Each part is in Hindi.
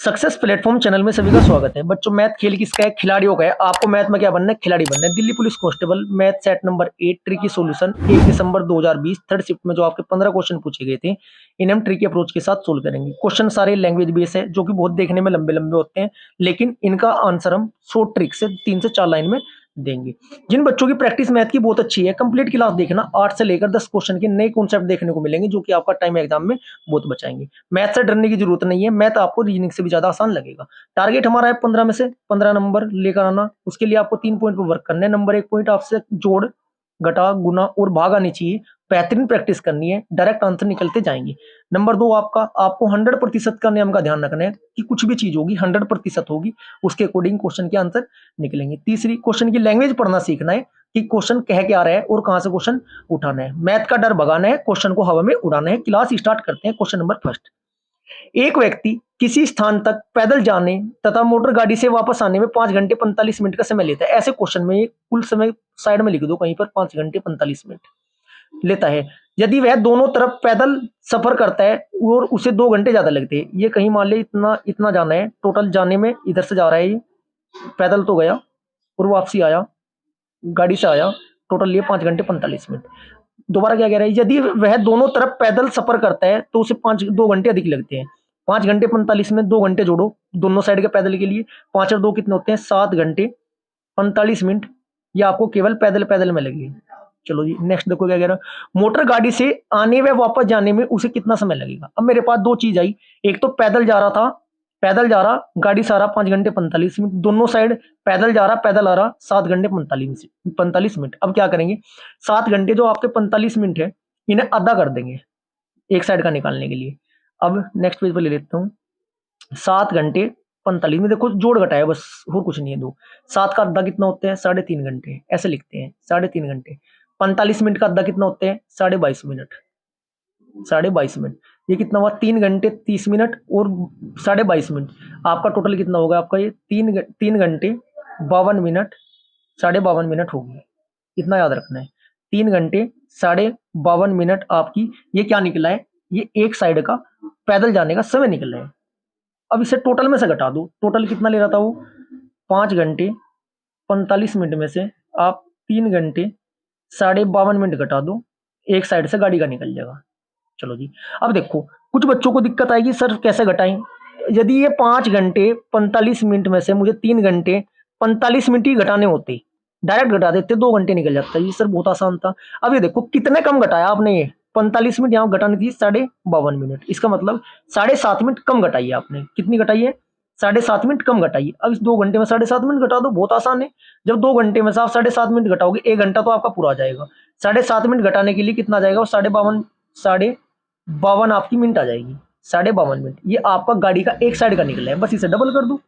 सक्सेस प्लेटफॉर्म चैनल में सभी का स्वागत है। बच्चों, मैथ खेल किसका है? खिलाड़ियों का है। आपको मैथ में क्या बनना है? खिलाड़ी बनना है। Delhi police constable math set number 8 tricky solution 1 दिसंबर 2020 थर्ड शिफ्ट में जो आपके 15 क्वेश्चन पूछे गए थे, इन्हें हम ट्रिकी अप्रोच के साथ सोल्व करेंगे। क्वेश्चन सारे लैंग्वेज बेस है, जो कि बहुत देखने में लंबे लंबे होते हैं, लेकिन इनका आंसर हम शॉर्ट ट्रिक से 3 से 4 लाइन में देंगे। जिन बच्चों की प्रैक्टिस मैथ की बहुत अच्छी है, कंप्लीट क्लास देखना। 8 से लेकर 10 क्वेश्चन के नए कॉन्सेप्ट देखने को मिलेंगे, जो कि आपका टाइम एग्जाम में बहुत बचाएंगे। मैथ से डरने की जरूरत नहीं है, मैथ आपको रीजनिंग से भी ज्यादा आसान लगेगा। टारगेट हमारा है 15 में से 15 नंबर लेकर आना। उसके लिए आपको 3 पॉइंट पर वर्क करना है। नंबर 1 पॉइंट आपसे जोड़, घटा, गुना और भाग आनी चाहिए। बेहतरीन प्रैक्टिस करनी है, डायरेक्ट आंसर निकलते जाएंगे। नंबर 2 आपको 100% का नियम का ध्यान रखना है कि कुछ भी चीज होगी 100% होगी, उसके अकॉर्डिंग क्वेश्चन के आंसर निकलेंगे। तीसरी, क्वेश्चन की लैंग्वेज पढ़ना सीखना है कि क्वेश्चन कह क्या रहा है और कहां से क्वेश्चन उठाना है। मैथ का डर भगाना है, क्वेश्चन को हवा में उड़ाना है। क्लास स्टार्ट करते हैं। Question number first. एक व्यक्ति किसी स्थान तक पैदल जाने तथा मोटर गाड़ी से वापस आने में 5 घंटे 45 मिनट का समय लेता है। ऐसे क्वेश्चन में कुल समय साइड में लिख दो कहीं पर, 5 घंटे 45 मिनट लेता है। यदि वह दोनों तरफ पैदल सफर करता है और उसे 2 घंटे ज्यादा लगते हैं। ये कहीं मान ले इतना इतना जाना है, टोटल जाने में इधर से जा रहा है, ये पैदल तो गया और वापसी आया, गाड़ी से आया, टोटल लिए 5 घंटे 45 मिनट। दोबारा क्या कह रहा है? यदि वह दोनों तरफ पैदल सफर करता है तो उसे 2 घंटे अधिक लगते हैं। 5 घंटे 45 में 2 घंटे जोड़ो दोनों साइड के पैदल के लिए। 5 और 2 कितने होते हैं? 7 घंटे 45 मिनट। ये आपको केवल पैदल पैदल में लगे। चलो जी, नेक्स्ट देखो क्या कह रहा है। मोटर गाड़ी से आने व वापस जाने में उसे कितना समय लगेगा? अब मेरे पास दो चीज आई। एक तो पैदल जा रहा था, पैदल जा रहा, गाड़ी से आ रहा 5 घंटे 45 मिनट, दोनों साइड पैदल जा रहा पैदल आ रहा 7 घंटे 45 मिनट। अब क्या करेंगे? 7 घंटे जो आपके 45 मिनट है, इन्हें आधा कर देंगे एक साइड का निकालने के लिए। अब नेक्स्ट पेज पर ले लेता हूँ। 7 घंटे 45 में देखो जोड़ घटाया बस, और कुछ नहीं है। दो 7 का आधा कितना होते हैं? 3.5 घंटे। ऐसे लिखते हैं 3.5 घंटे। 45 मिनट का आधा कितना होते हैं? 22.5 मिनट। 22.5 मिनट। ये कितना हुआ? 3 घंटे 30 मिनट और 22.5 मिनट। आपका टोटल कितना होगा? आपका ये 3 घंटे 52 मिनट 52.5 मिनट होगी। इतना याद रखना है। 3 घंटे 52.5 मिनट आपकी ये क्या निकला है? ये एक साइड का पैदल जाने का समय निकला है। अब इसे टोटल में से घटा दो। टोटल कितना ले रहा था वो? 5 घंटे 45 मिनट में से आप 3 घंटे 52.5 मिनट घटा दो, एक साइड से गाड़ी का निकल जाएगा। चलो जी, अब देखो कुछ बच्चों को दिक्कत आएगी, सर कैसे घटाएं? यदि ये 5 घंटे 45 मिनट में से मुझे 3 घंटे 45 मिनट ही घटाने होते, डायरेक्ट घटा देते 2 घंटे निकल जाता। ये सर बहुत आसान था। अब ये देखो कितने कम घटाया आपने। ये 45 मिनट यहाँ घटानी थी 52.5 मिनट, इसका मतलब 7.5 मिनट कम घटाई है आपने। कितनी घटाई है? 7.5 मिनट कम घटाई। अब इस 2 घंटे में 7.5 मिनट घटा दो, बहुत आसान है। जब 2 घंटे में से आप 7.5 मिनट घटाओगे, 1 घंटा तो आपका पूरा आ जाएगा। 7.5 मिनट घटाने के लिए कितना आ जाएगा? 52 आपकी मिनट आ जाएगी। 52 मिनट ये आपका गाड़ी का एक साइड का निकला है। बस इसे डबल कर दो।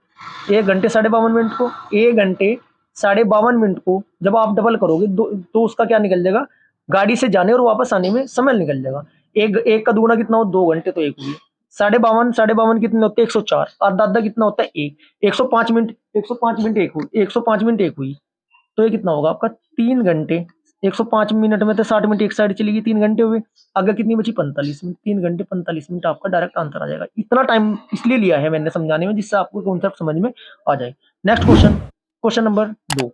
1 घंटे 52 मिनट को 1 घंटे 52 मिनट को जब आप डबल करोगे तो उसका क्या निकल जाएगा? गाड़ी से जाने और वापस आने में समय निकल जाएगा। एक का दुगुना कितना हो? 2 घंटे तो एक हुई। 52 कितने होते हैं? 104। आधा आधा कितना होता है? 1। 105 मिनट 105 मिनट एक हुई। 105 मिनट एक हुई तो ये कितना होगा आपका? 3 घंटे 105 मिनट में तो 60 मिनट एक साइड चलेगी, 3 घंटे हुए। आगे कितनी बची? 45 मिनट। 3 घंटे 45 मिनट आपका डायरेक्ट आंसर आ जाएगा। इतना टाइम इसलिए लिया है मैंने समझाने में, जिससे आपको कॉन्सेप्ट समझ में आ जाए। Next question, question number 2।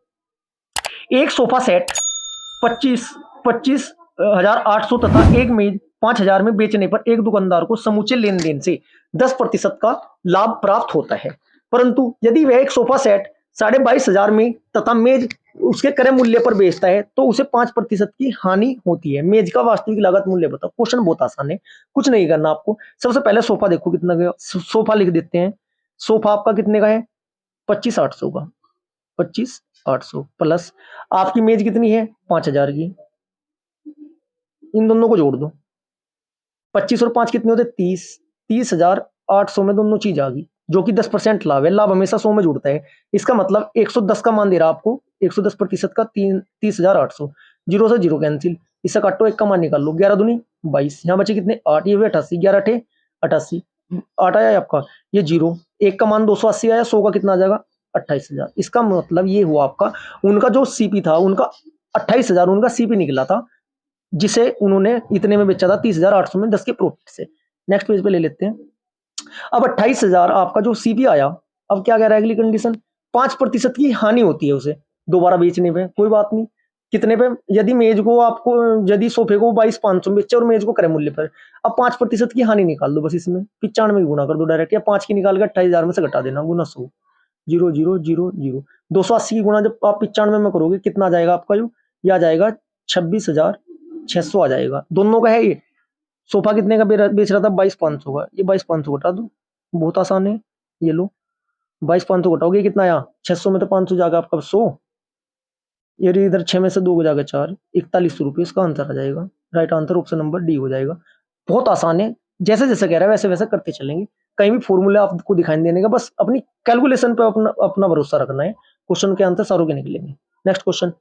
एक सोफा सेट 25,800 तथा एक मेज 5,000 में बेचने पर एक दुकानदार को समूचे लेन देन से 10% का लाभ प्राप्त होता है। परंतु यदि वह एक सोफा सेट 22,500 में तथा मेज उसके क्रय मूल्य पर बेचता है तो उसे 5% की हानि होती है। मेज का वास्तविक लागत मूल्य बताओ। क्वेश्चन बहुत आसान है, कुछ नहीं करना आपको। सबसे पहले सोफा देखो कितना का, सोफा लिख देते हैं। सोफा आपका कितने का है? 25,800 का। 25,800 प्लस आपकी मेज कितनी है? 5,000 की। इन दोनों को जोड़ दो। 25 और 5 कितने होते? 30। 30,800 में दोनों चीज आ गई, जो कि 10% लाभ है। लाभ हमेशा 100 में जुड़ता है। इसका मतलब 110 का मान दे रहा आपको, 110% का 30,800। जीरो से जीरो कैंसिल, इससे काटो, एक का मान निकाल लो। 11 दूनी 22, यहाँ बचे कितने? 8। ये हुए 88। 11 अठे 88। 8 आया आपका, ये जीरो। एक का मान 280 आया, 100 का कितना आ जाएगा? 28,000। इसका मतलब ये हुआ आपका, उनका जो सीपी था उनका 28,000 उनका सीपी निकला था, जिसे उन्होंने इतने में बेचा था 30,800 में 10 के प्रॉफिट से। नेक्स्ट पेज पे ले लेते हैं। अब 28,000 आपका जो सीपी आया, अब क्या कह रहा है अगली कंडीशन, 5% की हानि होती है उसे दोबारा बेचने पे, कोई बात नहीं। कितने पे? यदि मेज को आपको, यदि सोफे को 22,500 बेचे और मेज को करे मूल्य पर, अब 5% की हानि निकाल दो बस, इसमें 95 गुना कर दो डायरेक्ट, या 5 की निकाल कर 28,000 में से घटा देना, गुना 100, 0,0,0,0, 280 की गुना जब आप 95 में करोगे कितना आ जाएगा आपका, जो यह आ जाएगा 26,600 आ जाएगा। दोनों का है ये। सोफा कितने का बेच रहा था? 22,500 का, ये 22,500 घटा दो, बहुत आसान है। ये लो 22,500 घटाओगे कितना आया? 600 में तो 500 जाएगा आपका 100, ये इधर 6 में से 2 हो जाएगा 4, 41 रुपये इसका आंसर आ जाएगा। Right answer option number D हो जाएगा। बहुत आसान है, जैसे जैसे कह रहा है वैसे वैसे करते चलेंगे, कहीं भी फॉर्मूला आपको दिखाई देने का, बस अपनी कैलकुलेशन पे अपना अपना भरोसा रखना है, क्वेश्चन के आंसर सारों के निकलेंगे। नेक्स्ट क्वेश्चन,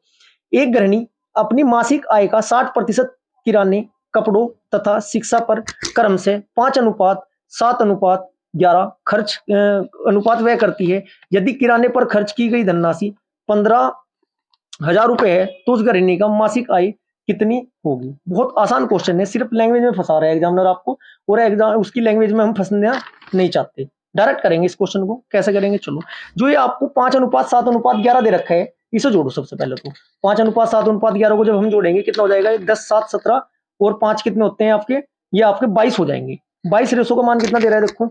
एक गृहिणी अपनी मासिक आय का 60% किराने, कपड़ों तथा शिक्षा पर क्रम से 5:7:11 खर्च अनुपात व्यय करती है। यदि किराने पर खर्च की गई धनराशि 15,000 रुपए है तो उस गृहिणी का मासिक आय कितनी होगी? बहुत आसान क्वेश्चन है, सिर्फ लैंग्वेज में फंसा रहा है एग्जामिनर आपको, और एग्जाम उसकी लैंग्वेज में हम फंसना नहीं चाहते। डायरेक्ट करेंगे इस क्वेश्चन को, कैसे करेंगे चलो। जो ये आपको 5:7:11 दे रखा है, इसे जोड़ो सबसे पहले तो। 5:7:11 को जब हम जोड़ेंगे कितना हो जाएगा? 10, 7, 17 और 5 कितने होते हैं आपके? ये आपके 22 हो जाएंगे। 22 रेशो का मान कितना दे रहा है देखो,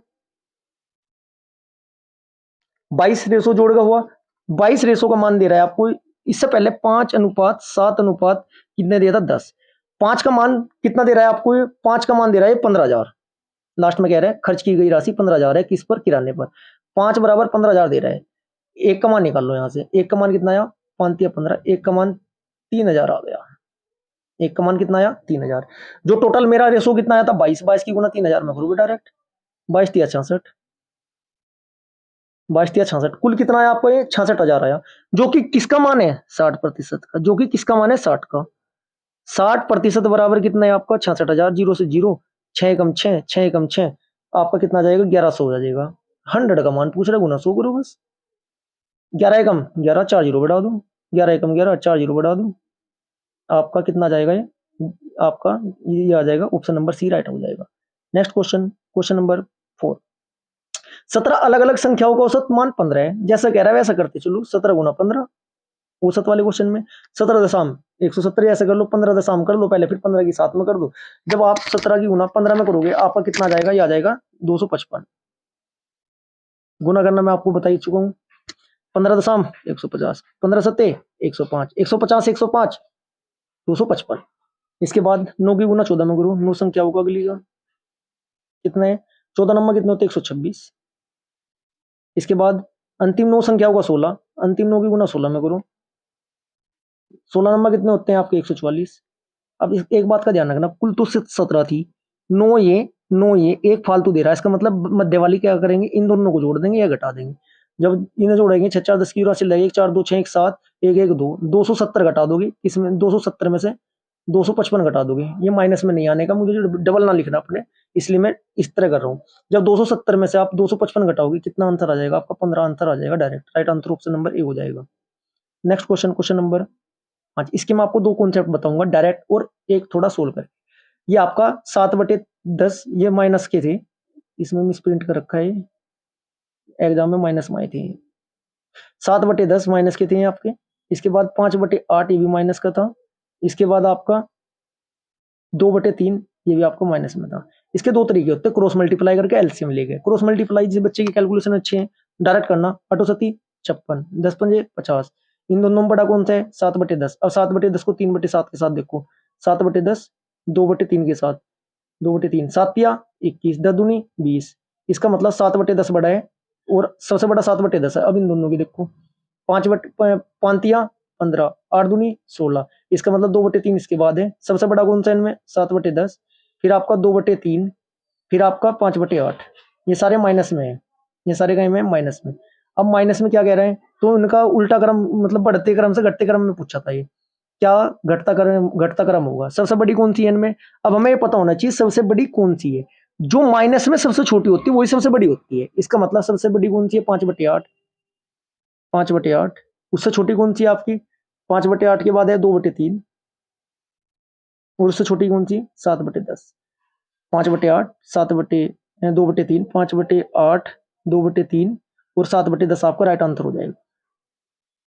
22 रेशो जोड़ेगा हुआ, 22 रेशो का मान दे रहा है आपको। इससे पहले 5:7 कितने दिया था? 10। 5 का मान कितना दे रहा है आपको? 5 का मान दे रहा है 15,000। लास्ट में कह रहा है खर्च की गई राशि 15,000 है, किस पर? किराने पर। 5 बराबर 15,000 दे रहा है। एक का मान निकाल लो यहाँ से, एक का मान कितना आया? 5 या 15, एक का मान 3,000 आ गया। एक का मान कितना आया? 3,000। जो टोटल मेरा रेशो कितना आया था? 22। 22 की गुना 3,000 में करोगे डायरेक्ट, 22 या 66, 22 या 66, कुल कितना आया आपको? ये 66,000 आया, जो कि किसका मान है? 60% का, जो कि किसका मान है? 60 का। 60% बराबर कितना है आपका? 66,000। जीरो से जीरो, 6 कम 6, 6 कम 6, आपका कितना जाएगा? 1,100 हो जाएगा। 100 का मान पूछ रहा है, गुना 100 करो बस। 11 कम 11, 4 जीरो बढ़ा दो, 11 कम 11, 4 जीरो बढ़ा दो, आपका कितना आ जाएगा? ये आपका ये आ जाएगा ऑप्शन नंबर सी राइट हो जाएगा। Next question, question number 4। 17 अलग अलग संख्याओं का औसत मान 15 है, जैसा कह रहा है वैसा करते चलो। 17 गुना 15 औसत वाले क्वेश्चन में, 17 दशम 170 ऐसे कर लो, 15 दशम कर लो पहले, फिर 15 की 7 में कर दो। जब आप 17 की गुना 15 में करोगे आपका कितना आ जाएगा? ये आ जाएगा 255। गुना करना मैं आपको बता ही चुका हूँ। 15 दशम 150, 15 सत्ते 105, 150 105 255। इसके बाद 9 की गुना 14 में करो, 9 संख्याओं का अगली का कितना है? 14 नंबर कितने होते? 126। इसके बाद अंतिम 9 संख्याओं का 16, अंतिम 9 की गुना 16 में करो, 16 नंबर कितने होते हैं आपके? 144। अब एक बात का ध्यान रखना, कुल तो 17 थी, 9 ये एक फालतू दे रहा है, इसका मतलब मध्य वाली क्या करेंगे? इन दोनों को जोड़ देंगे या घटा देंगे। जब इन्हें जोड़ेंगे 6 4 10 की राशि लगेगी, 4 2 6 1 7 1 1 2, 270 घटा दोगे, इसमें 270 में से 255 घटा दोगे, ये माइनस में नहीं आने का, मुझे डबल ना लिखना अपने, इसलिए मैं इस तरह कर रहा हूँ। जब 270 में से आप 255 घटाओगे कितना आंसर आ जाएगा आपका? 15 आंसर आ जाएगा direct. Right answer option number A हो जाएगा। Next question, question number 5। इसके मैं आपको 2 कॉन्सेप्ट बताऊंगा, डायरेक्ट और एक थोड़ा सोल्व करके। ये आपका 7/10 ये माइनस के थे, इसमें मिस प्रिंट कर रखा है, एग्जाम में माइनस में आए थे। 7/10 माइनस के थे आपके। इसके बाद 5/8 ये भी माइनस का था। इसके बाद आपका 2/3 ये भी आपको माइनस में था। इसके 2 तरीके होते हैं, क्रॉस मल्टीप्लाई करके एलसीएम लेके। क्रॉस मल्टीप्लाई जिस बच्चे की कैलकुलेशन अच्छे हैं डायरेक्ट करना, 8 56, 10 पंजे 50। इन दोनों में बड़ा कौन सा है? 7/10। अब 7/10 को 3/7 के साथ देखो, 7/10 2/3 के साथ, 2/3 7 या 21, 10 दूनी 20। इसका मतलब 7/10 बड़ा है और सबसे बड़ा 7/10 है। अब इन दोनों की देखो, 5/5 15, 8 दूनी 16। इसका मतलब 2/3 इसके बाद है। सबसे बड़ा कौन सा इनमें? 7/10, फिर आपका 2/3, फिर आपका 5/8। ये सारे माइनस में है, ये सारे कहीं में माइनस में। अब माइनस में क्या कह रहे हैं? तो इनका उल्टा क्रम, मतलब बढ़ते क्रम से घटते क्रम में पूछा था ये, क्या घटता क्रम होगा? सबसे बड़ी कौन सी है इनमें? अब हमें ये पता होना चाहिए सबसे बड़ी कौन सी है। जो माइनस में सबसे छोटी होती है वही सबसे बड़ी होती है। इसका मतलब सबसे बड़ी कौन सी है? 5/8, 5/8। उससे छोटी कौन सी है आपकी? 5/8 के बाद है 2/3, और उससे छोटी कौन सी? 7/10। 5/8, 2/3, 5/8, 2/3 और 7/10 आपका राइट आंसर हो जाएगा।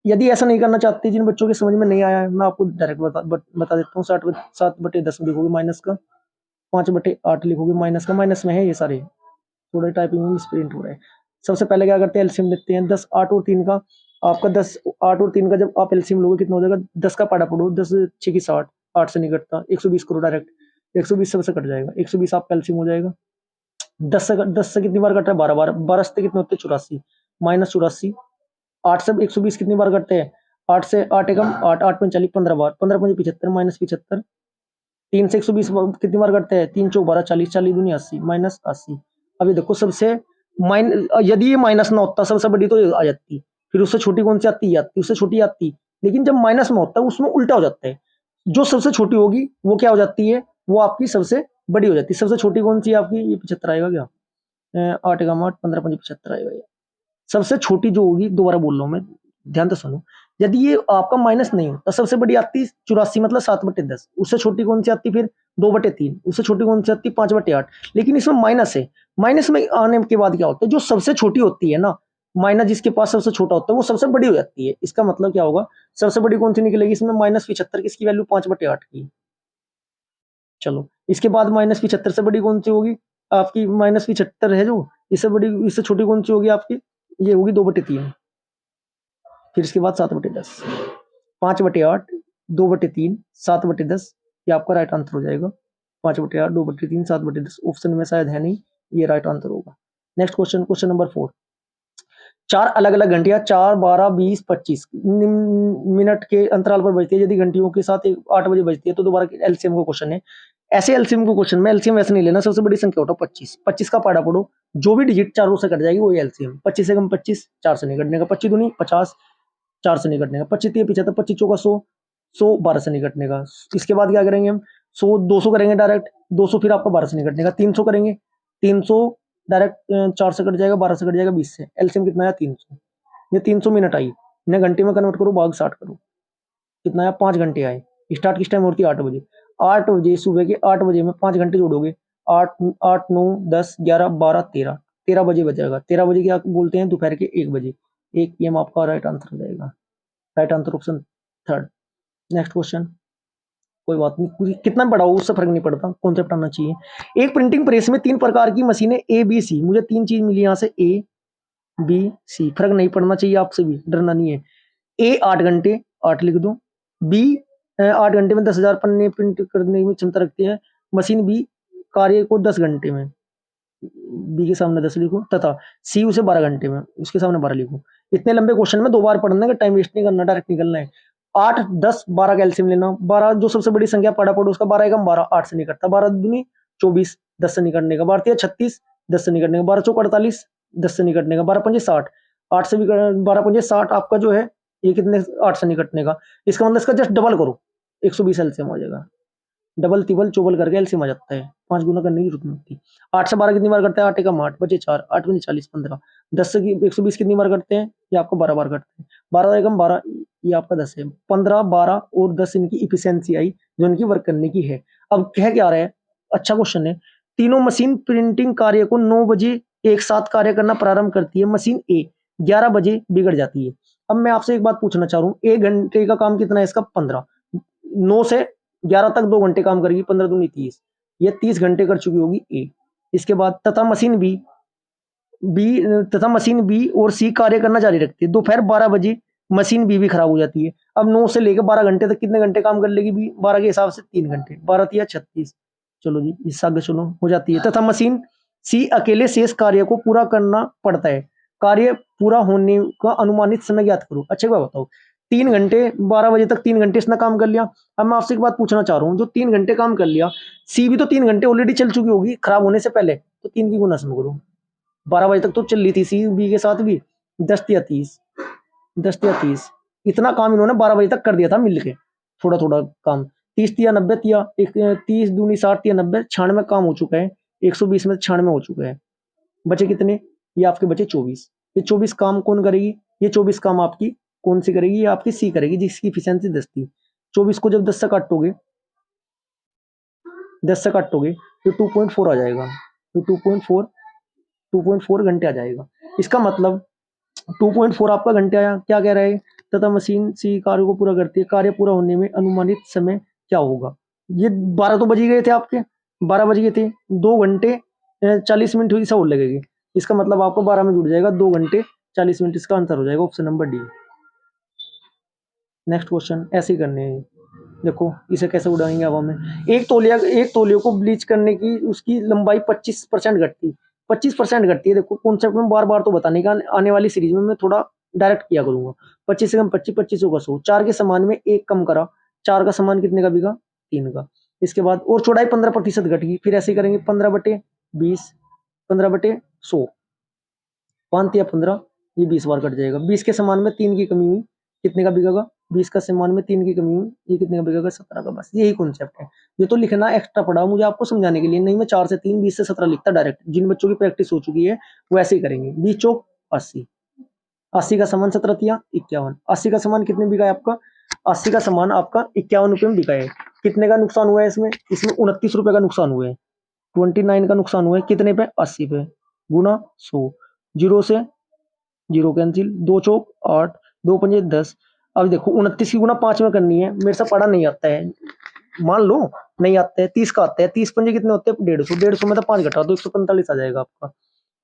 यदि ऐसा नहीं करना चाहते, जिन बच्चों के समझ में नहीं आया है, मैं आपको डायरेक्ट बता देता हूँ। 7/10 लिखोगे माइनस का, 5/8 लिखोगे माइनस का, माइनस में है ये सारे, थोड़े टाइपिंग में मिसप्रिंट हो रहे हैं। सबसे पहले क्या करते हैं, एलसीएम लेते हैं। 10, 8 और 3 का आपका 10, 8 और 3 का जब आप एलसीएम लोगे कितना हो जाएगा, 10 का पाड़ा पड़ो, 10 6 की 60, 8 से नहीं कटता, 120 करो डायरेक्ट, 120 सबसे कट जाएगा, 120 आपका एलसीएम हो जाएगा। 10 से कितनी बार कट रहा है, 12 बार, 12 से कितने होते हैं, 84, माइनस 84। 8 से 120 कितनी बार कटते हैं, 8 से 8 एकम 8, 8 में 40, 15 बार, 15 पंजे 75, माइनस 75। 3 से 120 कितनी बार कटते हैं, 3 चौक 12, 40, 40 दूनी 80, माइनस 80। अभी देखो सबसे यदि ये माइनस ना होता, सबसे बड़ी तो आ जाती, फिर उससे छोटी कौन सी आती, आती उससे छोटी आती, लेकिन जब माइनस में होता है उसमें उल्टा हो जाता है, जो सबसे छोटी होगी वो क्या हो जाती है, वो आपकी सबसे बड़ी हो जाती है। सबसे छोटी कौन सी है आपकी, ये 75 आएगा क्या, 8 एकम 8, 15 पंजे 75 आएगा ये सबसे छोटी जो होगी। दोबारा बोल रहा हूँ मैं, ध्यान से सुनो। यदि ये आपका माइनस नहीं होता, सबसे बड़ी आती 84, मतलब 7/10, उससे छोटी कौन सी आती फिर 2/3, उससे छोटी कौन सी आती 5/8, लेकिन इसमें माइनस है। माइनस में आने के बाद क्या होता है, जो सबसे छोटी होती है ना, माइनस जिसके पास सबसे छोटा होता है वो सबसे बड़ी हो जाती है। इसका मतलब क्या होगा, सबसे बड़ी कौन सी निकलेगी इसमें, -75, किसकी वैल्यू 5/8 की। चलो इसके बाद -75 से बड़ी कौन सी होगी आपकी, -75 है जो, इससे बड़ी, इससे छोटी कौन सी होगी आपकी, ये होगी 2/3। फिर इसके बाद 7/10, 5/8, 2/3, 7/10, ये आपका राइट आंसर हो जाएगा। 5/8, 2/3, 7/10 ऑप्शन में शायद है नहीं, ये राइट आंसर होगा। Next question, question number 4। चार अलग अलग घंटियां 4, 12, 20, 25 मिनट के अंतराल पर बजती है। यदि घंटियों के साथ 8 बजे बजती है तो दोबारा एलसीएम का क्वेश्चन है। ऐसे एलसीएम को क्वेश्चन में एलसीएम वैसे नहीं लेना, सबसे बड़ी संख्या उठाओ 25, 25 का पाड़ा पड़ो, जो भी डिजिट चारों से कट जाएगी वही एलसीएम। 25 से कम 25, 4 से नहीं कटने का, 25 दूनी 50, 4 से नहीं कटने का, 25 3 75, 25 चौका 100, 100 12 से नहीं कटने का। इसके बाद क्या करेंगे हम, 100 200 करेंगे डायरेक्ट, 200 फिर आपका 12 से नहीं कटने का, 300 करेंगे, 300 डायरेक्ट 4 से कट जाएगा, 12 से कट जाएगा, 20 से। एलसीएम कितना आया 300। ये 300 मिनट आई, इन्हें घंटे में कन्वर्ट करो, भाग 60 करो, कितना आया 5 घंटे आए। स्टार्ट किस टाइम होती है, 8 बजे। 8 बजे सुबह के 8 बजे में 5 घंटे जोड़ोगे, 8 8 9 10 11 12 13, 13 बजे बचेगा। 13 बजे क्या बोलते हैं, दोपहर के 1 बजे। 1 पीएम आपका राइट आंसर हो जाएगा, right answer option third. Next question, कोई बात नहीं, कितना बड़ा हो उससे फर्क नहीं पड़ता, कॉन्सेप्ट आना चाहिए। एक प्रिंटिंग प्रेस में 3 प्रकार की मशीनें ए बी सी, मुझे 3 चीज मिली यहाँ से, ए बी सी, फर्क नहीं पड़ना चाहिए आपसे भी, डरना नहीं है। ए 8 घंटे, 8 लिख दो। बी 8 घंटे में 10,000 पन्ने प्रिंट करने में क्षमता रखती है मशीन बी, कार्य को 10 घंटे में, बी के सामने 10 लिखो, तथा सी उसे 12 घंटे में, उसके सामने 12 लिखो। इतने लंबे क्वेश्चन में 2 बार पढ़ने का टाइम वेस्ट नहीं करना, डायरेक्ट निकलना है। 8 10 12 का एलसीएम लेना, 12 जो सबसे बड़ी संख्या पढ़ा पड़ो उसका, 12 एकम 12, 8 से नहीं कटता, 12 दूनी 24, 10 से नहीं कटने का, 12 36, 10 से नहीं कटने का, 12 चौक 48, 10 से नहीं कटने का, 12 पंजे 60, 8 से भी 12 पंजे 60 आपका जो है, ये कितने 8 से नहीं कटने का। इसका मतलब इसका जस्ट डबल करो, 120 एलसीएम हो जाएगा। डबल तिबल चौबल करके एलसीएम आ जाता है, 5 गुना करने की जरूरत नहीं होती। 8 से 12 कितनी बार करते हैं, 8 एकम 8 बचे 4, 8 पंजे 40 15, 10 से 120 कितनी बार करते हैं, ये आपको 12 बार करते हैं, 12 एकम 12, ये आपका 10 है। 15 12 और 10 इनकी इफिशियंसी आई जो इनकी वर्क करने की है। अब कह क्या रहा है, अच्छा क्वेश्चन है। तीनों मशीन प्रिंटिंग कार्य को 9 बजे एक साथ कार्य करना प्रारंभ करती है। मशीन ए 11 बजे बिगड़ जाती है। अब मैं आपसे एक बात पूछना चाह रहा हूँ, 1 घंटे का काम कितना है इसका, 15, 9 से 11 तक 2 घंटे काम करेगी, 15 दूनी 30, ये 30 घंटे कर चुकी होगी ए। इसके बाद तथा मशीन बी बी तथा मशीन बी और सी कार्य करना जारी रखती है। दोपहर 12 बजे मशीन बी भी खराब हो जाती है। अब 9 से लेकर 12 घंटे तक कितने घंटे काम कर लेगी बी, 12 के हिसाब से 3 घंटे, 12 या 36, चलो जी इस आगे चलो हो जाती है। तथा मशीन सी अकेले शेष कार्य को पूरा करना पड़ता है। कार्य पूरा होने का अनुमानित समय ज्ञात करो। अच्छा बात बताओ, 3 घंटे 12 बजे तक 3 घंटे इसने काम कर लिया। अब मैं आपसे एक बात पूछना चाह रहा हूँ, जो 3 घंटे काम कर लिया, सी भी तो 3 घंटे ऑलरेडी चल चुकी होगी खराब होने से पहले, तो 3 की गुना सम करो। 12 बजे तक तो चल रही थी सी बी के साथ भी, 10 या 30, 10 या 30, इतना काम इन्होंने 12 बजे तक कर दिया था मिलके, थोड़ा थोड़ा काम। 30 या 90 या 30 दूनी 60 या 90, 96 काम हो चुका है। 120 में 96 हो चुका है। बचे कितने, ये आपके बचे 24। ये 24 काम कौन करेगी, ये 24 काम आपकी कौन सी करेगी, ये आपकी सी करेगी जिसकी इफिशियंसी 10 थी। 24 को जब 10 से काटोगे, 10 से काटोगे तो 2.4 आ जाएगा, तो 2.4 2.4 घंटे आ जाएगा। इसका मतलब 2.4 आपका घंटे आया। क्या कह रहा है, तथा मशीन सी कार्य को पूरा करती है, कार्य पूरा होने में अनुमानित समय क्या होगा। ये 12 तो बज ही गए थे आपके, 12 बज गए थे, 2 घंटे 40 मिनट हुई और लगेगी। इसका मतलब आपको 12 में जुड़ जाएगा 2 घंटे 40 मिनट। इसका आंसर हो जाएगा option number D. Next question ऐसे ही करने हैं। देखो इसे कैसे उड़ाएंगे हवा में। एक तौलिया को ब्लीच करने की उसकी लंबाई 25% घटती, 25% घटती है। देखो कॉन्सेप्ट में बार बार तो बताने का, आने वाली सीरीज में मैं थोड़ा डायरेक्ट किया करूंगा। 25 से कम 25, 25 होगा 100, 4 के समान में 1 कम करा, 4 का समान कितने का बिका, 3 का। इसके बाद और चौड़ाई 15% घट गई, फिर ऐसे करेंगे 15/20, 15/100, 5 या 15, ये 20 बार कट जाएगा। 20 के समान में 3 की कमी हुई, कितने का बिकेगा, 20 का समान में 3 की कमी हुई, ये कितने का बिकेगा, 17 का। बस यही कॉन्सेप्ट है। ये तो लिखना एक्स्ट्रा पड़ा मुझे आपको समझाने के लिए, नहीं मैं 4 से 3, 20 से 17 लिखता डायरेक्ट। जिन बच्चों की प्रैक्टिस हो चुकी है वो ऐसे ही करेंगे। 20 चौक 80, 80 का समान 17 तिया 51, 80 का समान कितने बिका है आपका, 80 का समान आपका 51 रुपये में बिका है। कितने का नुकसान हुआ है इसमें, इसमें 29 रुपए का नुकसान हुआ है। 29 का नुकसान हुआ है कितने पे, 80 पे, गुना 100, जीरो से जीरो कैंसिल, 2 चौक 8, 2 पंजे 10। अब देखो 29 की गुना 5 में करनी है, मेरे से पढ़ा नहीं आता है, मान लो नहीं आता है। 30 का आता है, 30 पंजे कितने होते हैं, 150, 150 में तो 5 घटा दो, 145 आ जाएगा आपका।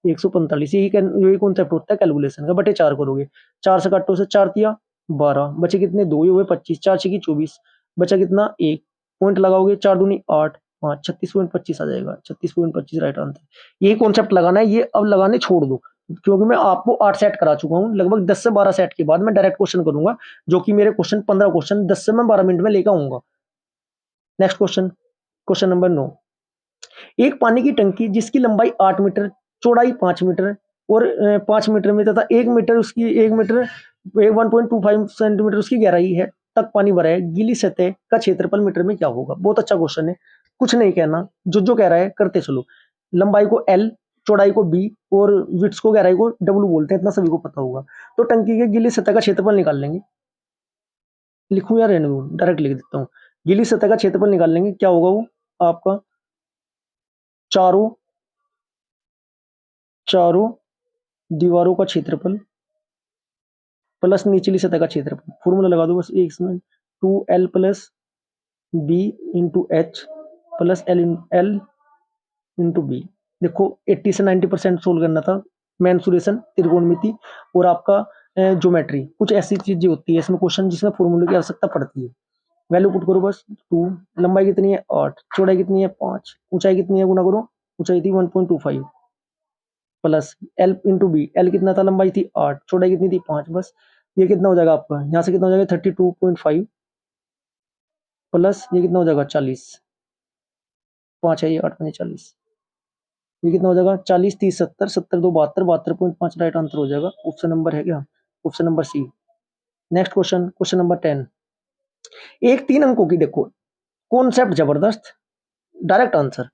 145, यही कॉन्सेप्ट होता है कैलकुलेशन का। बटे 4 करोगे, 4 से काटो से 4 तिया 12, बचे कितने 2, ये हुए 25, 4 छकी 24, बचा कितना 1, पॉइंट लगाओगे 4 दूनी 8, 5, 36.25 आ जाएगा। 36.25 राइट आंसर। यही कॉन्सेप्ट लगाना है, ये अब लगाने छोड़ दो, क्योंकि मैं आपको 8 सेट करा चुका हूँ। लगभग 10 से 12 सेट के बाद मैं डायरेक्ट क्वेश्चन करूंगा, जो कि मेरे क्वेश्चन 15 क्वेश्चन 10 से मैं 12 मिनट में लेकर आऊंगा। Next question, question number 9। एक पानी की टंकी जिसकी लंबाई 8 मीटर, चौड़ाई 5 मीटर और 5 मीटर में तथा 1 मीटर उसकी 1 मीटर 1.25 सेंटीमीटर उसकी गहराई है तक पानी भरा है, गीली सतह का क्षेत्रफल मीटर में क्या होगा। बहुत अच्छा क्वेश्चन है, कुछ नहीं कहना, जो कह रहा है करते चलो। लंबाई को एल, चौड़ाई को बी और विड्थ को गहराई को डब्ल्यू बोलते हैं, इतना सभी को पता होगा। तो टंकी के गीली सतह का क्षेत्रफल निकाल लेंगे। लिखूं या रहने दूं, डायरेक्ट लिख देता हूँ। गीली सतह का क्षेत्रफल निकाल लेंगे, क्या होगा वो आपका, चारों चारों दीवारों का क्षेत्रफल प्लस निचली सतह का क्षेत्रफल। फॉर्मूला लगा दो बस एक इसमें, 2L plus B into H plus L into B. देखो 80 से 90% सोल्व करना था। मेंसुरेशन, त्रिकोणमिति और आपका ज्योमेट्री, कुछ ऐसी चीजें होती है इसमें क्वेश्चन जिसमें फॉर्मूले की आवश्यकता पड़ती है। वैल्यू पुट करो बस। 2, लंबाई कितनी है 8, चौड़ाई कितनी है 5, ऊंचाई कितनी है गुना करो, ऊंचाई थी 1.25 plus L into B. L कितना था, लंबाई थी 8, चौड़ाई कितनी थी 5। बस ये कितना हो जाएगा आपका, यहाँ से कितना हो जाएगा 32.5 प्लस ये कितना हो जाएगा 40, 5 है ये 8 5 40, ये कितना हो जाएगा 40 30 70, 70 2 72, 72.5 राइट आंसर हो जाएगा। ऑप्शन नंबर है क्या, option number C. Next question, question number 10। एक 3 अंकों की, देखो कॉन्सेप्ट जबरदस्त, डायरेक्ट आंसर।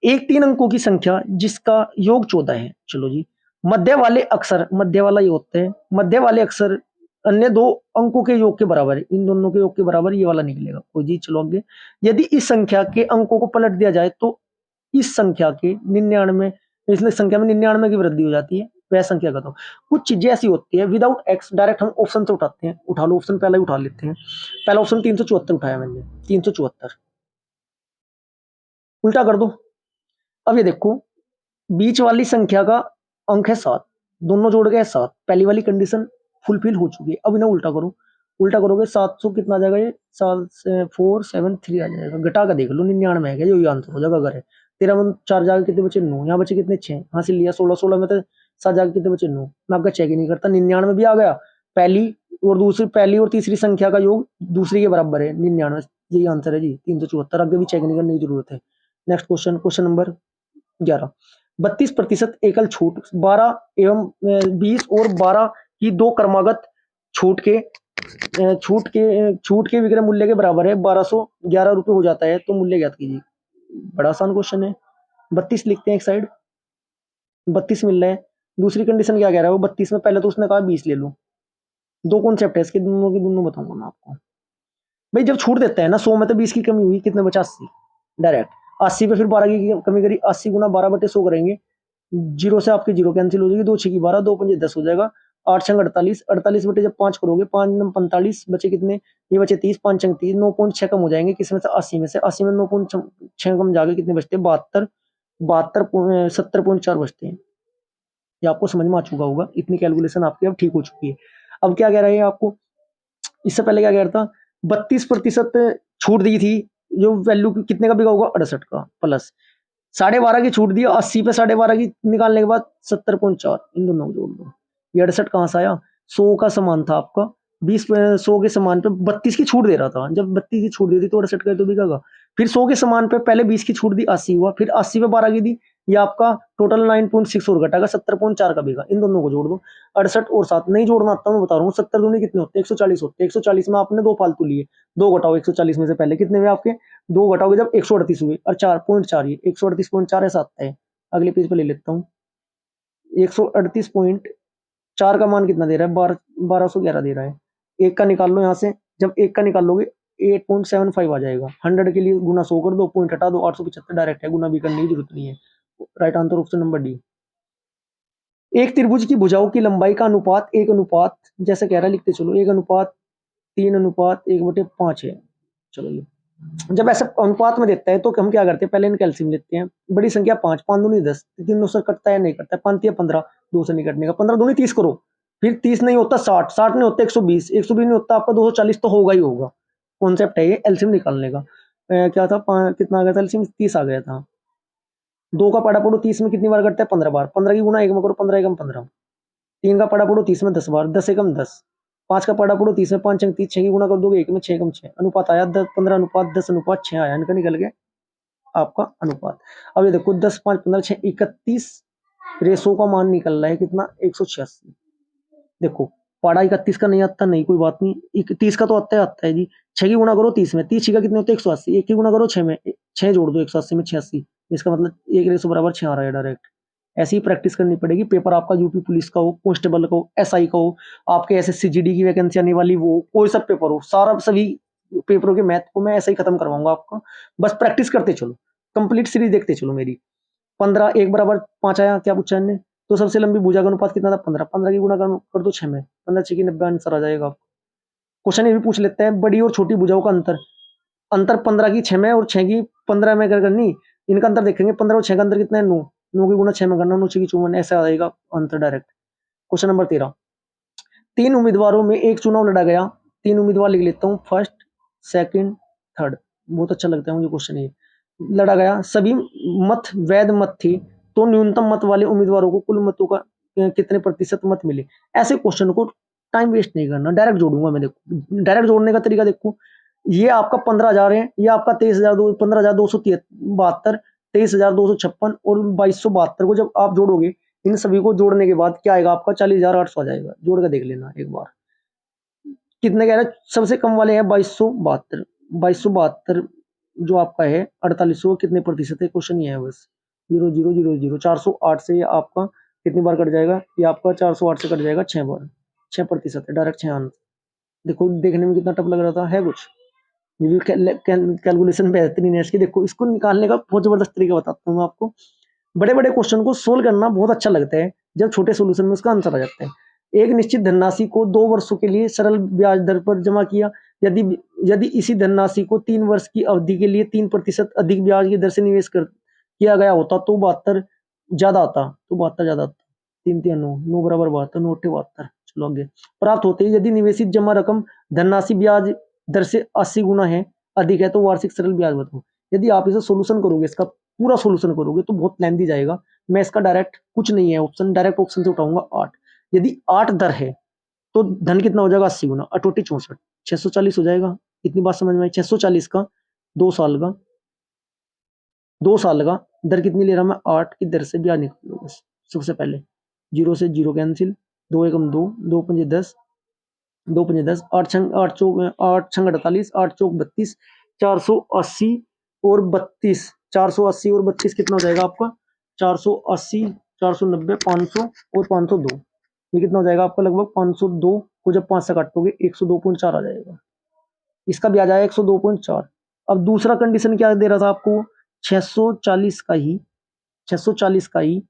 एक 3 अंकों की संख्या जिसका योग 14 है। चलो जी, मध्य वाले अक्षर, मध्य वाला ये होते हैं, मध्य वाले अक्षर अन्य 2 अंकों के योग के बराबर है, इन दोनों के योग के बराबर ये वाला निकलेगा। तो जी चलो आगे। यदि इस संख्या के अंकों को पलट दिया जाए तो इस संख्या के 99, इसलिए संख्या में 99 की वृद्धि हो जाती है, वह संख्या का। तो कुछ चीजें ऐसी होती है विदाउट एक्स, डायरेक्ट हम ऑप्शन से उठाते हैं। उठा लो ऑप्शन, पहला ही उठा लेते हैं। पहला ऑप्शन 374 उठाया मैंने, 374, उल्टा कर दो। अब ये देखो, बीच वाली संख्या का अंक है 7, दोनों जोड़ के 7, पहली वाली कंडीशन फुलफिल हो चुकी है। अब इन्हें उल्टा करो, उल्टा करोगे 700 कितना आ जाएगा, ये 473 आ जाएगा। घटा कर देख लो, 99 है क्या, यही आंसर हो जाएगा। अगर है 13 में 4 जाके कितने बचे 9, यहाँ बचे कितने 6, हासिल लिया 16, 16 में तो 7 जाके कितने बचे 9। मैं आपका चेक ही नहीं करता, 99 भी आ गया। पहली और दूसरी, पहली और तीसरी संख्या का योग दूसरी के बराबर है 99, यही आंसर है जी 374। आगे भी चेक नहीं करने की जरूरत है। Next question, question number 11। 32% एकल छूट 12 एवं 20 और 12 की 2 क्रमागत छूट के छूट के विक्रय मूल्य के बराबर है 1211 रुपये हो जाता है, तो मूल्य ज्ञात कीजिए। बड़ा आसान क्वेश्चन है। 32 लिखते हैं एक साइड, 32 मिल रहा है। दूसरी कंडीशन क्या कह रहा है वो, 32 में पहले तो उसने कहा 20 ले लो। 2 कॉन्सेप्ट है इसके, दोनों की दोनों बताऊंगा मैं आपको। भाई जब छूट देता है ना, 100 में तो 20 की कमी हुई, कितने बचा 80, डायरेक्ट 80 पे फिर 12 की कमी करी, 80 गुना 12/100 करेंगे, जीरो से आपकी जीरो कैंसिल हो जाएगी, 2 6 12, 2 5 10 हो जाएगा। 8 छंग 48, 48 बटे जब 5 करोगे 5 9 45, बचे कितने, ये बचे 30, 5 छंग 30, 9.6 कम हो जाएंगे किसमें से, 80 में से। 80 में 9.6 कम जाके कितने बचते हैं, 72, 70.4 बचते हैं। ये आपको समझ में आ चुका होगा, इतनी कैलकुलेशन आपकी अब ठीक हो चुकी है। अब क्या कह रहा है आपको, इससे पहले क्या कह रहा था, 32% छूट दी थी, जो वैल्यू कितने का बिका होगा, 68 का, प्लस 12.5 की छूट दी, 80 पे 12.5 की निकालने के बाद 70.4, इन दोनों को जोड़ दो। ये 68 कहां से आया, 100 का सामान था आपका, 100 के सामान पे 32 की छूट दे रहा था, जब 32 की छूट दी थी तो 68 का तो बिकेगा। फिर 100 के सामान पे पहले 20 की छूट दी, 80 हुआ, फिर 80 पे 12 की दी, ये आपका टोटल 9.6 और घटागा, 70.4 का बिका। इन दोनों को जोड़ दो, 68 और 7 नहीं जोड़ना आता, मैं बता रहा हूँ, 70 दूनी कितने होते हैं, 140 होते हैं। 140 में आपने दो फालतू लिए, दो घटाओ 140 में से, पहले कितने हुए आपके, दो घटाओगे जब 138 हुए, और 4.4, ये 138.4 ऐसा आता है। अगले पेज पे ले लेता हूँ, 138.4 का मान कितना दे रहा है, 1211 दे रहा है। एक का निकाल लो यहाँ से, जब एक का निकाल लोगे 8.75 आ जाएगा। 100 के लिए गुना 100 कर दो, पॉइंट हटा दो, 875 डायरेक्ट है, गुना भी करने की जरूरत नहीं है। Right answer option number D. एक त्रिभुज की भुजाओं की लंबाई का अनुपात, एक अनुपात, जैसे कह रहा है लिखते चलो, 1:3:1:5 है। चलो ये जब ऐसे अनुपात में देता है तो हम क्या करते हैं, पहले इनका एलसीएम लेते हैं। बड़ी संख्या 5, 5 दूनी 10, 3 से कटता है नहीं कटता है, 5 या 15, 2 से नहीं कटने का, 15 दूनी 30 करो, फिर 30 नहीं होता 60, 60 नहीं होता 120, 120 नहीं होता आपका 240, तो होगा ही होगा। कॉन्सेप्ट है ये एलसीएम निकालने का। क्या था, कितना आ गया था एलसीएम, 30 आ गया था। 2 का पड़ा पड़ो 30 में कितनी बार करता है, 15 बार, 15 की गुना 1 में करो, 15 एकम 15। 3 का पड़ा पड़ो 30 में 10 बार, 10 एकम 10। 5 का पड़ा पड़ो 30 में 5 अंक 30, 6 की गुना कर दोगे 1 में, 6 एकम 6। अनुपात आया 10 15 अनुपात 10 अनुपात 6 आया, इनका निकल गया आपका अनुपात। अब ये देखो 10 5 15 6 31, रेशो का मान निकल रहा है कितना, 186। देखो पढ़ा 31 का नहीं आता, नहीं कोई बात नहीं, 30 का तो आता है जी। 6 की गुना करो 30 में, 30 का कितने होते हैं 180, 1 की गुना करो 6 में, 6 जोड़ दो 180 में 86, इसका मतलब 1 रेशो बराबर 6 आ रहा है डायरेक्ट। ऐसी ही प्रैक्टिस करनी पड़ेगी, पेपर आपका यूपी पुलिस का हो, कांस्टेबल का हो, एसआई का हो, आपके एसएससी जीडी की वैकेंसी आने वाली वो, कोई सब पेपर हो, सारा सभी पेपरों के मैथ को मैं ऐसा ही खत्म करवाऊंगा आपका। बस प्रैक्टिस करते चलो, कंप्लीट सीरीज देखते चलो मेरी। 15 1 बराबर 5 आया, क्या पूछा इनने, तो सबसे लंबी भुजा का अनुपात कितना था, 15, 15 की गुना कर दो 6 में, 15 6 की 90 आंसर आ जाएगा। क्वेश्चन ये भी पूछ लेते हैं, बड़ी और छोटी भुजाओं का अंतर, अंतर 15 की 6 में और 6 की 15 में कर करनी, इनका अंतर देखेंगे, 15 और 6 का अंतर कितना है, 9, 9 की गुना 6 में करना, 9 6 की 54, ऐसा आ जाएगा अंतर डायरेक्ट। क्वेश्चन नंबर 13, 3 उम्मीदवारों में एक चुनाव लड़ा गया, 3 उम्मीदवार लिख लेता हूँ, फर्स्ट सेकंड थर्ड, बहुत अच्छा लगता है मुझे क्वेश्चन ये। लड़ा गया, सभी मत वैध मत थे, तो न्यूनतम मत वाले उम्मीदवारों को कुल मतों का कितने प्रतिशत मत मिले। ऐसे क्वेश्चन को टाइम वेस्ट नहीं करना, डायरेक्ट जोड़ूंगा मैं। देखो डायरेक्ट जोड़ने का तरीका देखो, ये आपका 15,000 है, ये आपका 15,272, 23,256 और 2,272 को जब आप जोड़ोगे, इन सभी को जोड़ने के बाद क्या आएगा आपका, 40,800 आ जाएगा। जोड़ के देख लेना एक बार, कितने कह रहे हैं, सबसे कम वाले हैं 2,272, 2,272 जो आपका है 4800 कितने प्रतिशत है, क्वेश्चन ये है बस। 0,0,0,0 408 से ये आपका कितनी बार कट जाएगा, ये आपका 408 से कट जाएगा 6 बार, 6% है डायरेक्ट, 6 आंसर। देखो देखने में कितना टफ लग रहा था, है कुछ ये भी कैलकुलेशन बेहतरीन है इसकी। देखो इसको निकालने का बहुत जबरदस्त तरीका बताता हूँ आपको। बड़े बड़े क्वेश्चन को सोल्व करना बहुत अच्छा लगता है जब छोटे सोल्यूशन में उसका आंसर आ जाता है। एक निश्चित धनराशि को 2 वर्षों के लिए सरल ब्याज दर पर जमा किया, यदि यदि इसी धनराशि को 3 वर्ष की अवधि के लिए 3% अधिक ब्याज की दर से निवेश कर किया गया होता तो 72 ज्यादा आता, तो 72 ज्यादा आता। 3 3 9 9 बराबर 72, 9 72। चलो आगे, प्राप्त होते ही यदि निवेशित जमा रकम धनराशि ब्याज दर से 80 गुना है अधिक है तो वार्षिक सरल ब्याज बताओ। यदि आप इसे सोल्यूशन करोगे, इसका पूरा सोल्यूशन करोगे तो बहुत लेंथी जाएगा। मैं इसका डायरेक्ट कुछ नहीं है ऑप्शन, डायरेक्ट ऑप्शन से उठाऊंगा 8। यदि 8 दर है तो धन कितना हो जाएगा, 80 गुना, 8 64, 640 हो जाएगा। इतनी बात समझ में आई, 640 का 2 साल का, 2 साल का दर कितनी ले रहा मैं, 8 की दर से ब्याज निकाल लो बस। सबसे पहले 0 से 0 कैंसिल, 2 एकम 2, 2 पंजे 10, 2 पंजे 10, 8 चौक 8 छंग 48, 8 चौक 32, 480 और 32, 480 और 32 कितना हो जाएगा आपका, 480, 490, 500 और 502, ये कितना हो जाएगा आपका, लगभग 502 को जब 5 से काटोगे 102.4 आ जाएगा। इसका ब्याज आया 102.4। अब दूसरा कंडीशन क्या दे रहा था आपको, 640 का ही 640 का ही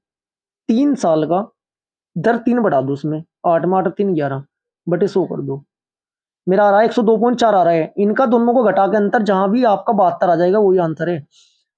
3 साल का दर 3 बढ़ा दो उसमें, 8 में 8 3 11 बटे 100 कर दो, मेरा आ रहा है 102.4 आ रहा है। इनका दोनों को घटा के अंतर जहां भी आपका 72 आ जाएगा वही आंसर है।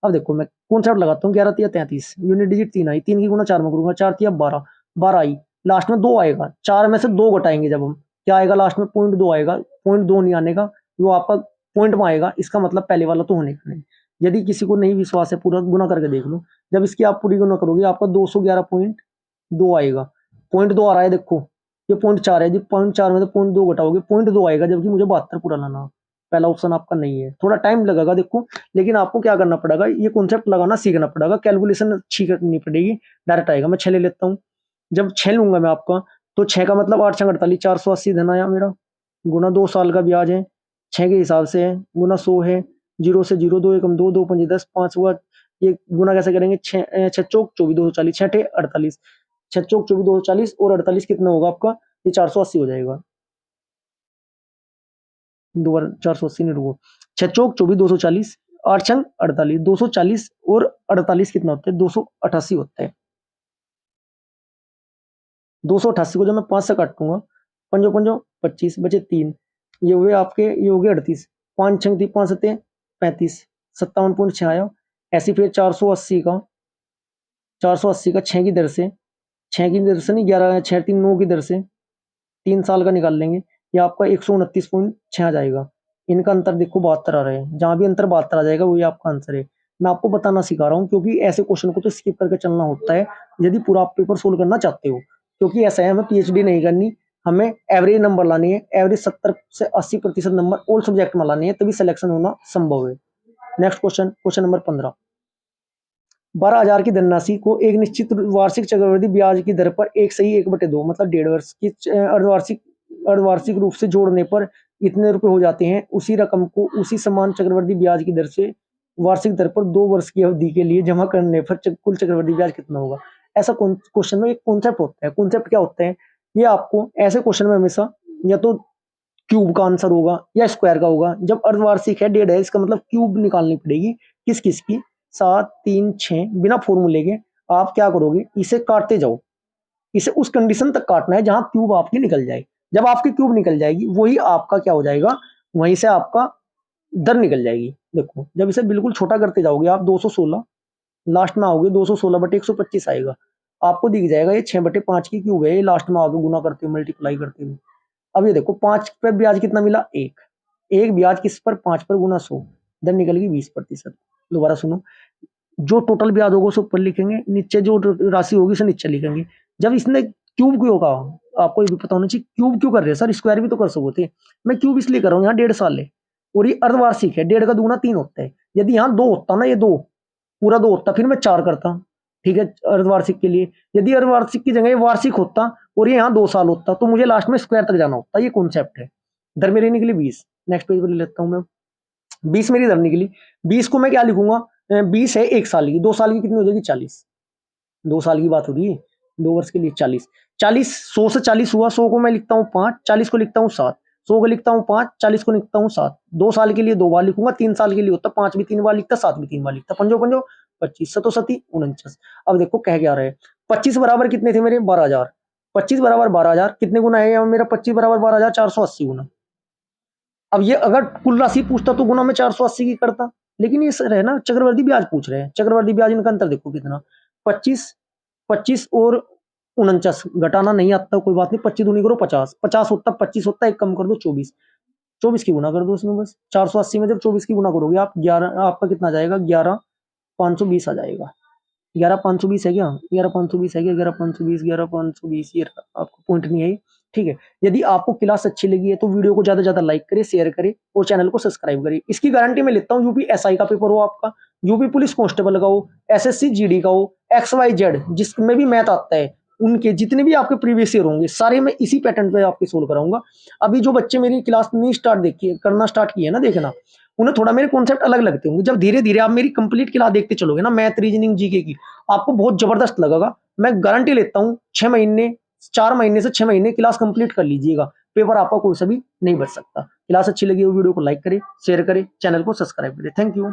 अब देखो मैं कॉन्सेप्ट लगाता हूँ, 11 तिया 33, यूनिट डिजिट 3 आई, 3 की गुना 4 में करूंगा, 4 तिया 12, 12 आई, लास्ट में 2 आएगा, 4 में से 2 घटाएंगे जब हम, क्या आएगा लास्ट में, 0.2 आएगा, 0.2 नहीं आने का, वो आपका पॉइंट में आएगा, इसका मतलब पहले वाला तो होने का नहीं। यदि किसी को नहीं विश्वास है, पूरा गुना करके देख लो, जब इसकी आप पूरी गुना करोगे आपका 211.2 आएगा, 0.2 आ रहा है देखो, ये 0.4 है जी, 0.4 में से 0.2 घटाओगे 0.2 आएगा, जबकि मुझे 72 पूरा लाना, पहला ऑप्शन आपका नहीं है। थोड़ा टाइम लगेगा देखो, लेकिन आपको क्या करना पड़ेगा, ये कॉन्सेप्ट लगाना सीखना पड़ेगा, कैलकुलेशन अच्छी करनी पड़ेगी, डायरेक्ट आएगा। मैं 6 ले लेता हूँ, जब 6 लूंगा मैं आपका, तो 6 का मतलब 8 6 48, 480 धन आया मेरा, गुना 2 साल का ब्याज है 6 के हिसाब से है, गुना 100 है, 0 से 0, 2 एकम 2, 2 पंजे 10, 5 हुआ, ये गुना कैसे करेंगे, 6 चौक 24 240, 6 48, 6 चौक 24 240 और 48 कितना होगा आपका, ये 480 हो जाएगा, दोबारा 480 नहीं, रुको, 6 चौक 24 240, 8 छंग 48, 240 और 48 कितना होता है, 288 होता है। 288 को जब मैं 5 से काटूंगा, पंजो पंजो 25 बचे 3, ये हुए आपके, ये हो गए 38, 5 छंग थी 5 सत्ते 35, 57.6 आया। ऐसे फिर 480 का 6 की दर से, 6 की दर से नहीं, 11 6 3 9 की दर से 3 साल का निकाल लेंगे, ये आपका 129.6 आ जाएगा। इनका अंतर देखो 72 आ रहा है, जहां भी अंतर 72 आ जाएगा वही आपका आंसर है। मैं आपको बताना सिखा रहा हूँ, क्योंकि ऐसे क्वेश्चन को तो स्किप करके चलना होता है यदि पूरा आप पेपर सोल्व करना चाहते हो, क्योंकि ऐसा है हमें पीएचडी नहीं करनी, हमें एवरेज नंबर लानी है, एवरेज 70 से 80% नंबर ऑल सब्जेक्ट में लानी है, तभी सिलेक्शन होना संभव है। नेक्स्ट क्वेश्चन, क्वेश्चन नंबर 15, 12,000 की धनराशि को एक निश्चित वार्षिक चक्रवृद्धि ब्याज की दर पर 1/1/2 मतलब 1.5 वर्ष की अर्धवार्षिक रूप से जोड़ने पर इतने रुपए हो जाते हैं, उसी रकम को उसी समान चक्रवृद्धि ब्याज की दर से वार्षिक दर पर 2 वर्ष की अवधि के लिए जमा करने पर कुल चक्रवृद्धि ब्याज कितना होगा। ऐसा क्वेश्चन में एक कॉन्सेप्ट होता है, कॉन्सेप्ट क्या होता है, ये आपको ऐसे क्वेश्चन में हमेशा या तो क्यूब का आंसर होगा या स्क्वायर का होगा। जब अर्धवार्षिक है 1.5 है, इसका मतलब क्यूब निकालनी पड़ेगी, किस किस की, 7 3 6, बिना फॉर्मूले के आप क्या करोगे, इसे काटते जाओ, इसे उस कंडीशन तक काटना है जहां क्यूब आपकी निकल जाए, जब आपकी क्यूब निकल जाएगी वही आपका क्या हो जाएगा, वहीं से आपका दर निकल जाएगी। देखो जब इसे बिल्कुल छोटा करते जाओगे आप, 216 लास्ट में आओगे, 216 बटे 125 आएगा, आपको दिख जाएगा ये 6/5 की क्यूब है, ये लास्ट में आगे गुना करते हुए मल्टीप्लाई करते हुए। अब ये देखो 5 पर ब्याज कितना मिला, एक, एक ब्याज किस पर, 5 पर गुना 100, दर निकल गई 20%। दोबारा सुनो, जो टोटल ब्याज होगा उसे ऊपर लिखेंगे, नीचे जो राशि होगी उसे नीचे लिखेंगे। जब इसने क्यूब क्यों कहा, आपको ये भी पता होना चाहिए, क्यूब क्यों कर रहे हैं सर, स्क्वायर भी तो कर सकते थे, मैं क्यूब इसलिए कर रहा हूँ, यहाँ 1.5 साल है और ये अर्धवार्षिक है, 1.5 का दूना 3 होता है, यदि यहाँ 2 होता ना, ये 2 पूरा 2 होता फिर मैं 4 करता, ठीक है, अर्धवार्षिक के लिए। यदि अर्धवार्षिक की जगह वार्षिक होता और ये यहाँ 2 साल होता तो मुझे लास्ट में स्क्वायर तक जाना होता, ये कॉन्सेप्ट है। दर मेरी निकली 20, नेक्स्ट पेज पर ले लेता हूँ मैं, 20 मेरी दर निकली, 20 को मैं क्या लिखूंगा, 20 है 1 साल की, 2 साल की कितनी हो जाएगी 40, 2 साल की बात हो रही है, 2 वर्ष के लिए 40, 40 100 से 40 हुआ, 100 को मैं लिखता हूँ 5, 40 को लिखता हूँ 7, 100 को लिखता हूँ 5, 40 को लिखता हूँ 7, 2 साल के लिए 2 बार लिखूंगा, 3 साल के लिए होता 5 भी 3 बार लिखता, 7 भी 3 बार लिखता, पंजो पंजो 25, सतो सती 49। अब देखो कह क्या रहे, 25 बराबर कितने थे मेरे, 12,000, 25 बराबर 12,000 कितने गुना है मेरा, 25 बराबर 12,000 480 गुना। अब ये अगर कुल राशि पूछता तो गुना में 480 की करता, लेकिन ये सर है ना चक्रवर्ती ब्याज पूछ रहे हैं, चक्रवर्ती ब्याज इनका अंतर देखो कितना, 25 25 और 49 घटाना नहीं आता कोई बात नहीं, 25 दूनी करो 50, 50 होता 25 होता, एक कम कर दो 24, 24 की गुना कर दो उसमें बस, 480 में जब 24 की गुना करोगे आप 11, आपका कितना जाएगा 11,520 आ जाएगा, 11,520 है क्या, 11,520 है क्या, 11,520, 11,520, ये आपको पॉइंट नहीं है, ठीक है। यदि आपको क्लास अच्छी लगी है तो वीडियो को ज्यादा से ज्यादा लाइक करें, शेयर करें और चैनल को सब्सक्राइब करें। इसकी गारंटी मैं लेता हूँ, यूपी एसआई का पेपर हो आपका, यूपी पुलिस कांस्टेबल का हो, एसएससी जीडी का हो, XYZ जिसमें भी मैथ आता है, उनके जितने भी आपके प्रीवियस ईयर होंगे सारे मैं इसी पैटर्न पे आपके सोल्व कराऊंगा। अभी जो बच्चे मेरी क्लास नहीं स्टार्ट देखिए करना स्टार्ट किए ना देखना, उन्हें थोड़ा मेरे कॉन्सेप्ट अलग लगते होंगे, जब धीरे धीरे आप मेरी कंप्लीट क्लास देखते चलोगे ना, मैथ रीजनिंग जीके की, आपको बहुत जबरदस्त लगेगा। मैं गारंटी लेता हूँ 6 महीने 4 महीने से 6 महीने क्लास कंप्लीट कर लीजिएगा, पेपर आपका कोई सा भी नहीं बच सकता। क्लास अच्छी लगी हो वीडियो को लाइक करें, शेयर करें, चैनल को सब्सक्राइब करें। Thank you.